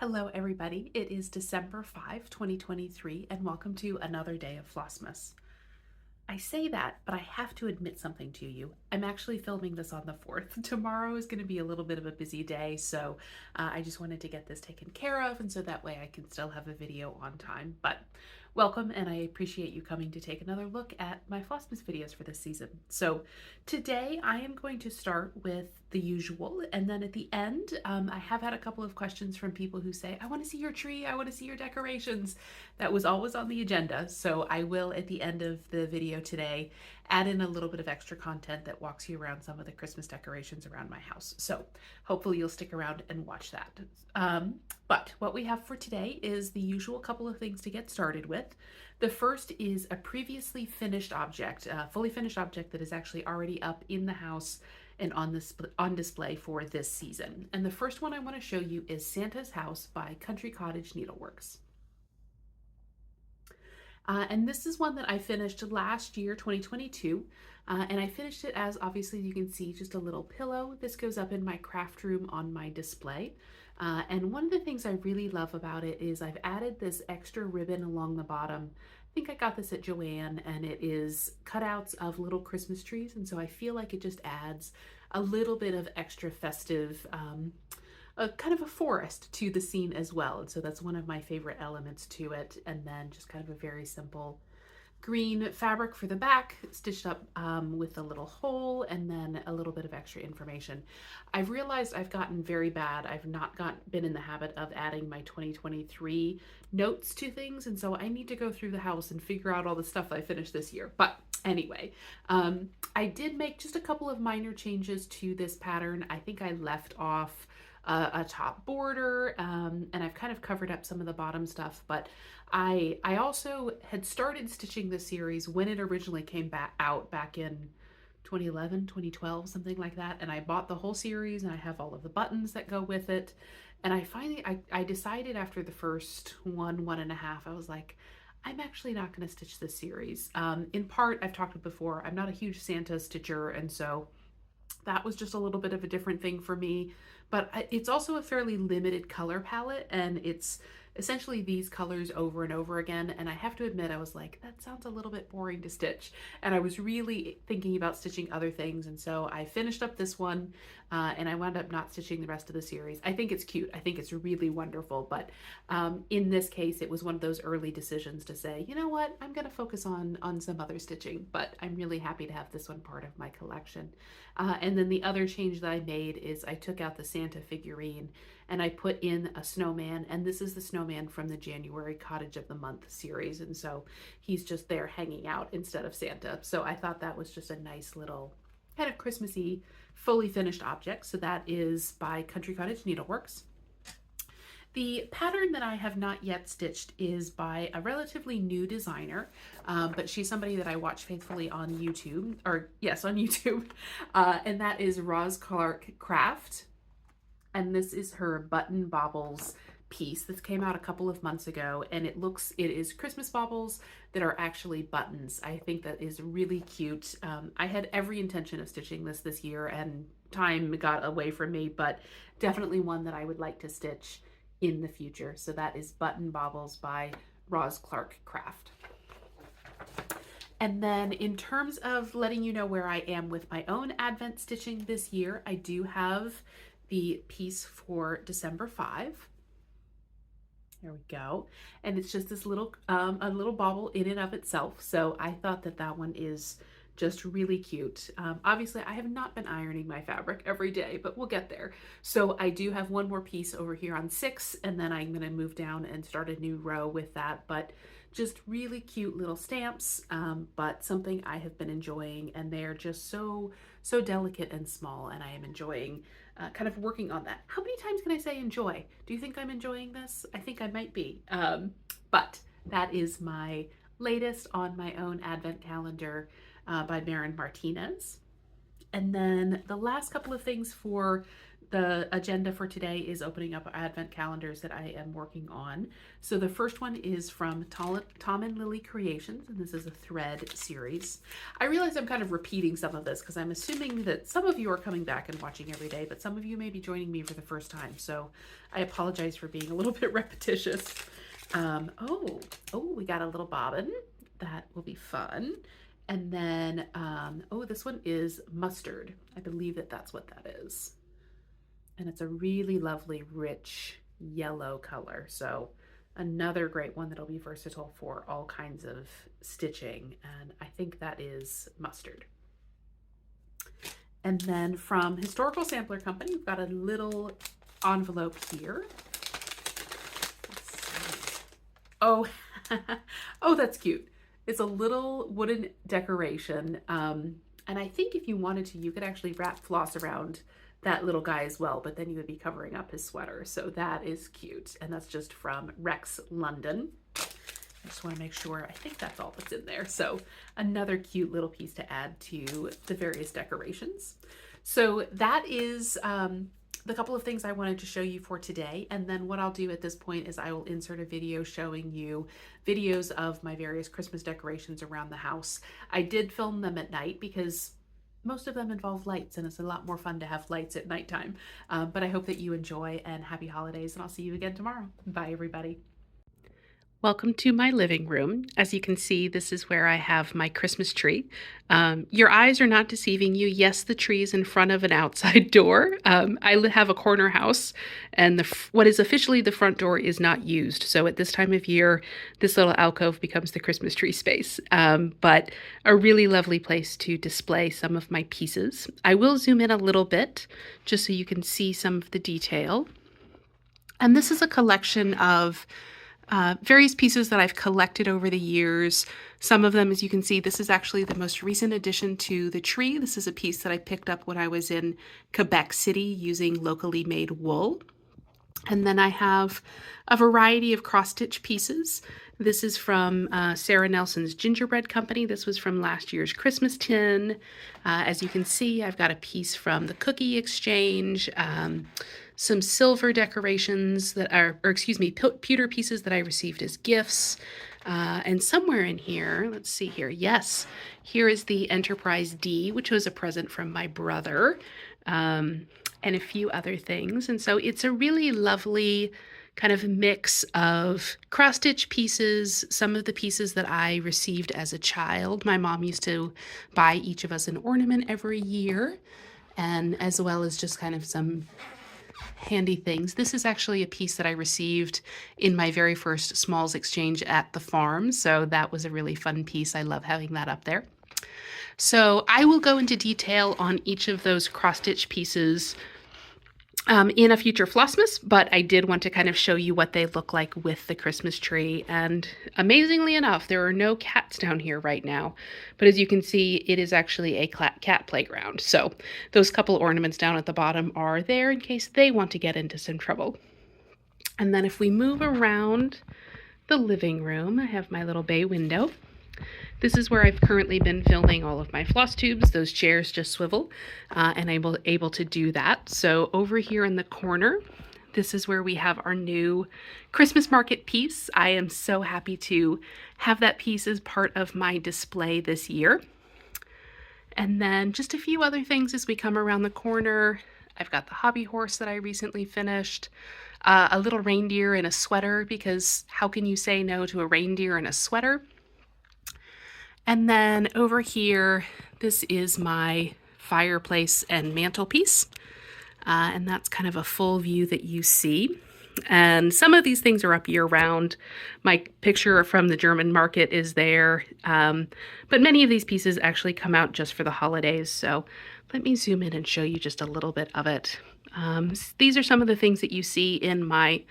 Hello, everybody. It is December 5, 2023, and welcome to another day of Flossmas. I say that, but I have to admit something to you. I'm actually filming this on the 4th. Tomorrow is going to be a little bit of a busy day, so I just wanted to get this taken care of, and so that way I can still have a video on time. But welcome, and I appreciate you coming to take another look at my Flossmas videos for this season. So today I am going to start with the usual, and then at the end, I have had a couple of questions from people who say, I want to see your tree, I want to see your decorations. That was always on the agenda, so I will, at the end of the video today, add in a little bit of extra content that walks you around some of the Christmas decorations around my house. So hopefully you'll stick around and watch that. But what we have for today is the usual couple of things to get started with. The first is a previously finished object, a fully finished object that is actually already up in the house and on display for this season. And the first one I want to show you is Santa's House by Cottage Needleworks. And this is one that I finished last year, 2022, and I finished it as, obviously you can see, just a little pillow. This goes up in my craft room on my display. And one of the things I really love about it is I've added this extra ribbon along the bottom. I think I got this at Joann, and it is cutouts of little Christmas trees, and so I feel like it just adds a little bit of extra festive, a kind of a forest to the scene as well. And so that's one of my favorite elements to it. And then just kind of a very simple green fabric for the back, stitched up with a little hole, and then a little bit of extra information. I've realized I've gotten very bad. I've not been in the habit of adding my 2023 notes to things. And so I need to go through the house and figure out all the stuff I finished this year. But anyway, I did make just a couple of minor changes to this pattern. I think I left off a top border, and I've kind of covered up some of the bottom stuff, but I also had started stitching this series when it originally came out back in 2011, 2012, something like that, and I bought the whole series, and I have all of the buttons that go with it. And I decided after the first one and a half, I was like, I'm actually not going to stitch this series. In part, I've talked before, I'm not a huge Santa stitcher, and so that was just a little bit of a different thing for me. But it's also a fairly limited color palette, and it's essentially these colors over and over again. And I have to admit, I was like, that sounds a little bit boring to stitch. And I was really thinking about stitching other things. And so I finished up this one, and I wound up not stitching the rest of the series. I think it's cute. I think it's really wonderful. But in this case, it was one of those early decisions to say, you know what, I'm going to focus on some other stitching. But I'm really happy to have this one part of my collection. And then the other change that I made is I took out the Santa figurine and I put in a snowman, and this is the snowman from the January Cottage of the Month series, and so he's just there hanging out instead of Santa. So I thought that was just a nice little kind of Christmassy, fully finished object. So that is by Cottage Needleworks. The pattern that I have not yet stitched is by a relatively new designer, but she's somebody that I watch faithfully on YouTube, or yes, on YouTube, and that is Clarke Craft. And this is her button baubles piece. This came out a couple of months ago, and it is Christmas baubles that are actually buttons. I think that is really cute. I had every intention of stitching this year, and time got away from me, but definitely one that I would like to stitch in the future. So that is Button Baubles by Clarke Craft. And then in terms of letting you know where I am with my own Advent stitching this year, I do have the piece for December 5. There we go. And it's just this little, a little bauble in and of itself. So I thought that that one is just really cute. Obviously, I have not been ironing my fabric every day, but we'll get there. So I do have one more piece over here on 6, and then I'm gonna move down and start a new row with that. But just really cute little stamps, but something I have been enjoying, and they're just so delicate and small, and I am enjoying kind of working on that. How many times can I say enjoy? Do you think I'm enjoying this? I think I might be. But that is my latest on my own Advent calendar by Maren Martinez. And then the last couple of things for the agenda for today is opening up advent calendars that I am working on. So the first one is from Tom and Lily Creations, and this is a thread series. I realize I'm kind of repeating some of this because I'm assuming that some of you are coming back and watching every day, but some of you may be joining me for the first time. So I apologize for being a little bit repetitious. We got a little bobbin. That will be fun. And then, this one is mustard. I believe that that's what that is. And it's a really lovely, rich yellow color. So another great one that'll be versatile for all kinds of stitching. And I think that is mustard. And then from Historical Sampler Company, we've got a little envelope here. Oh, that's cute. It's a little wooden decoration. And I think if you wanted to, you could actually wrap floss around that little guy as well, but then you would be covering up his sweater. So that is cute. And that's just from Rex London. I just want to make sure, I think that's all that's in there. So another cute little piece to add to the various decorations. So that is the couple of things I wanted to show you for today. And then what I'll do at this point is I will insert a video showing you videos of my various Christmas decorations around the house. I did film them at night because most of them involve lights, and it's a lot more fun to have lights at nighttime. But I hope that you enjoy, and happy holidays, and I'll see you again tomorrow. Bye, everybody. Welcome to my living room. As you can see, this is where I have my Christmas tree. Your eyes are not deceiving you. Yes, the tree is in front of an outside door. I have a corner house, and what is officially the front door is not used. So at this time of year, this little alcove becomes the Christmas tree space. But a really lovely place to display some of my pieces. I will zoom in a little bit just so you can see some of the detail. And this is a collection of various pieces that I've collected over the years. Some of them, as you can see, this is actually the most recent addition to the tree. This is a piece that I picked up when I was in Quebec City using locally made wool. And then I have a variety of cross-stitch pieces. This is from Sarah Nelson's Gingerbread Company. This was from last year's Christmas tin. As you can see, I've got a piece from the Cookie Exchange, some silver decorations that are, pewter pieces that I received as gifts. And somewhere in here, let's see here. Yes, here is the Enterprise D, which was a present from my brother, and a few other things. And so it's a really lovely kind of mix of cross-stitch pieces, some of the pieces that I received as a child. My mom used to buy each of us an ornament every year, and as well as just kind of some handy things. This is actually a piece that I received in my very first Smalls exchange at the farm, so that was a really fun piece. I love having that up there. So I will go into detail on each of those cross-stitch pieces in a future Flossmas, but I did want to kind of show you what they look like with the Christmas tree. And amazingly enough, there are no cats down here right now, but as you can see, it is actually a cat playground. So those couple ornaments down at the bottom are there in case they want to get into some trouble. And then if we move around the living room, I have my little bay window. This is where I've currently been filming all of my floss tubes. Those chairs just swivel, and I'm able to do that. So over here in the corner, this is where we have our new Christmas market piece. I am so happy to have that piece as part of my display this year. And then just a few other things as we come around the corner. I've got the hobby horse that I recently finished, a little reindeer in a sweater, because how can you say no to a reindeer in a sweater? And then over here, this is my fireplace and mantelpiece. And that's kind of a full view that you see. And some of these things are up year round. My picture from the German market is there. But many of these pieces actually come out just for the holidays. So let me zoom in and show you just a little bit of it. These are some of the things that you see in my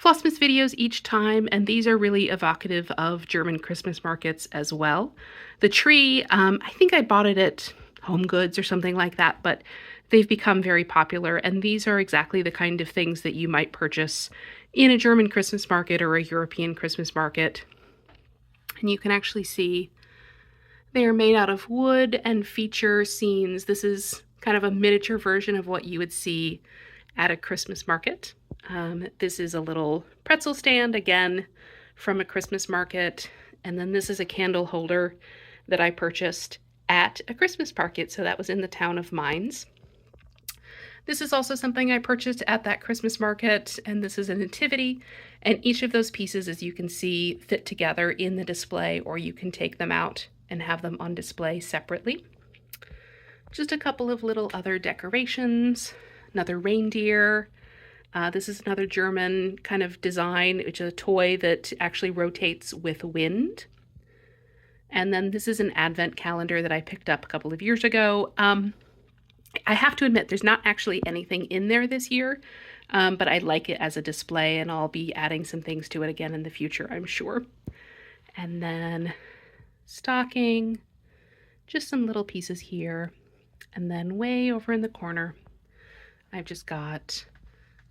Flossmas videos each time, and these are really evocative of German Christmas markets as well. The tree, I think I bought it at Home Goods or something like that, but they've become very popular, and these are exactly the kind of things that you might purchase in a German Christmas market or a European Christmas market. And you can actually see they are made out of wood and feature scenes. This is kind of a miniature version of what you would see at a Christmas market. This is a little pretzel stand, again, from a Christmas market. And then this is a candle holder that I purchased at a Christmas market. So that was in the town of Mines. This is also something I purchased at that Christmas market, and this is a nativity. And each of those pieces, as you can see, fit together in the display, or you can take them out and have them on display separately. Just a couple of little other decorations, another reindeer. This is another German kind of design, which is a toy that actually rotates with wind. And then this is an advent calendar that I picked up a couple of years ago. I have to admit, there's not actually anything in there this year, but I like it as a display, and I'll be adding some things to it again in the future, I'm sure. And then stocking, just some little pieces here. And then way over in the corner, I've just got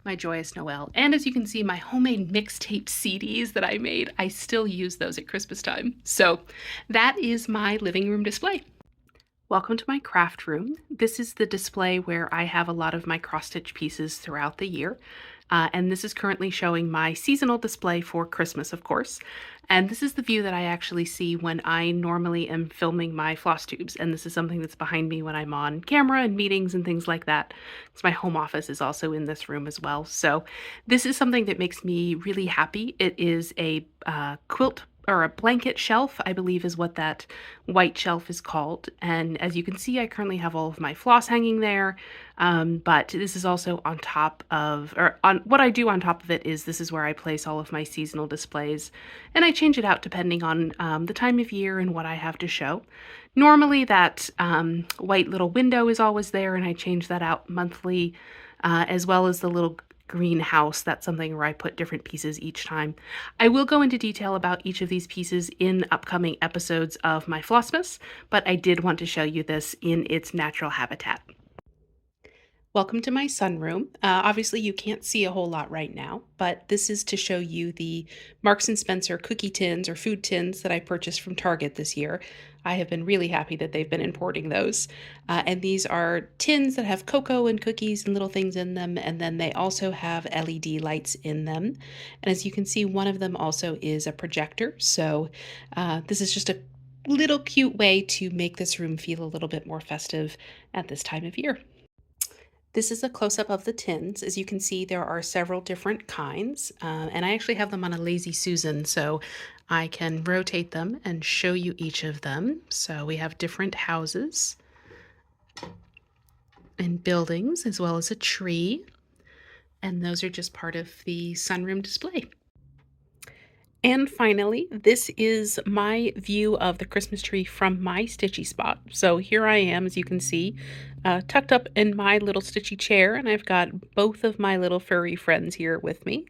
my Joyous Noel. And as you can see, my homemade mixtape CDs that I made, I still use those at Christmas time. So that is my living room display. Welcome to my craft room. This is the display where I have a lot of my cross-stitch pieces throughout the year. And this is currently showing my seasonal display for Christmas, of course. And this is the view that I actually see when I normally am filming my floss tubes. And this is something that's behind me when I'm on camera and meetings and things like that. So my home office is also in this room as well. So this is something that makes me really happy. It is a quilt or a blanket shelf, I believe is what that white shelf is called. And as you can see, I currently have all of my floss hanging there. But this is also on top of, or on what I do on top of it is this is where I place all of my seasonal displays. And I change it out depending on the time of year and what I have to show. Normally that white little window is always there, and I change that out monthly, as well as the little greenhouse. That's something where I put different pieces each time. I will go into detail about each of these pieces in upcoming episodes of my Flossmas, but I did want to show you this in its natural habitat. Welcome to my sunroom. Obviously you can't see a whole lot right now, but this is to show you the Marks & Spencer cookie tins or food tins that I purchased from Target this year. I have been really happy that they've been importing those. And these are tins that have cocoa and cookies and little things in them, and then they also have LED lights in them. And as you can see, one of them also is a projector. So this is just a little cute way to make this room feel a little bit more festive at this time of year. This is a close-up of the tins. As you can see, there are several different kinds, and I actually have them on a Lazy Susan, so I can rotate them and show you each of them. So we have different houses and buildings, as well as a tree, and those are just part of the sunroom display. And finally, this is my view of the Christmas tree from my stitchy spot. So here I am, as you can see, tucked up in my little stitchy chair, and I've got both of my little furry friends here with me.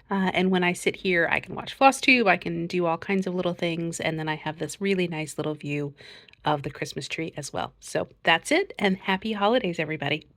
And when I sit here, I can watch FlossTube, I can do all kinds of little things, and then I have this really nice little view of the Christmas tree as well. So that's it, and happy holidays, everybody.